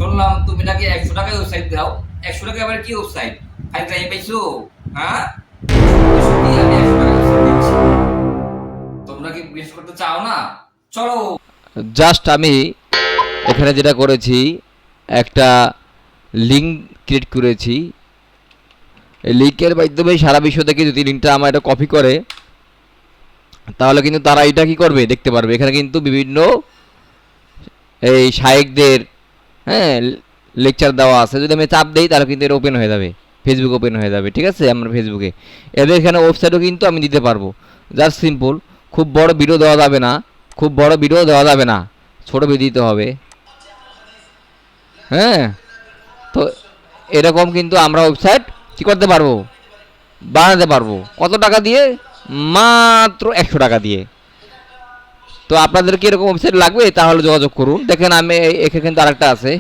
শুনলাম তুমি নাকি 100 টাকায় ওয়েবসাইট দাও। 100 টাকা আবার কি ওয়েবসাইট? খালি টাইম পাইছো? হ্যাঁ, সত্যি আমি 100 টাকা ওয়েবসাইট দিচ্ছি। তোমরা কি বিশ্বাস করতে চাও না? চলো। জাস্ট আমি এখানে যেটা করেছি, একটা লিঙ্ক ক্রিয়েট করেছি। এই লিঙ্কের মাধ্যমে সারা বিশ্ব থেকে যদি লিঙ্কটা আমার এটা কপি করে, তাহলে কিন্তু তারা এটা কি করবে দেখতে পারবে। এখানে কিন্তু বিভিন্ন এই শায়েকদের, হ্যাঁ, লেকচার দেওয়া আছে। যদি আমি চাপ দিই তাহলে কিন্তু এটা ওপেন হয়ে যাবে, ফেসবুক ওপেন হয়ে যাবে। ঠিক আছে, আমার ফেসবুকে এদের এখানে ওয়েবসাইটও কিন্তু আমি দিতে পারবো। জাস্ট সিম্পল, খুব বড় ভিডিও দেওয়া যাবে না, খুব বড় ভিডিও দেওয়া যাবে না, ছোটো ভিডিও দিতে হবে। হ্যাঁ, তো এরকম কিন্তু আমরা ওয়েবসাইট কী করতে পারবো, বানাতে পারবো। কত টাকা দিয়ে? মাত্র 100 টাকা দিয়ে। তো আপনাদের কি এরকম ওয়েবসাইট লাগবে তাহলে যোগাযোগ করুন। দেখেন আমি এখানে কিন্তু আরেকটা আছে,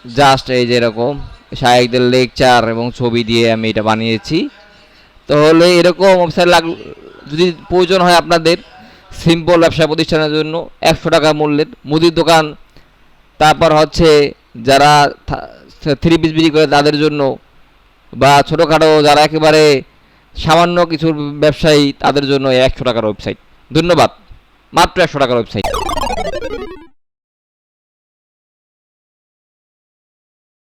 জাস্ট এই যে এরকম শায়েকদের লেকচার এবং ছবি দিয়ে আমি এটা বানিয়েছি। তাহলে এরকম ওয়েবসাইট যদি প্রয়োজন হয় আপনাদের সিম্পল ব্যবসা প্রতিষ্ঠানের জন্য 100 টাকা মূল্যের মুদির দোকান, তারপর হচ্ছে যারা থ্রি পিস বিক্রি করে তাদের জন্য, বা ছোটোখাটো যারা একেবারে সামান্য কিছুর ব্যবসায়ী তাদের জন্য 100 টাকার ওয়েবসাইট। ধন্যবাদ। মাত্র 100 টাকার ওয়েবসাইট।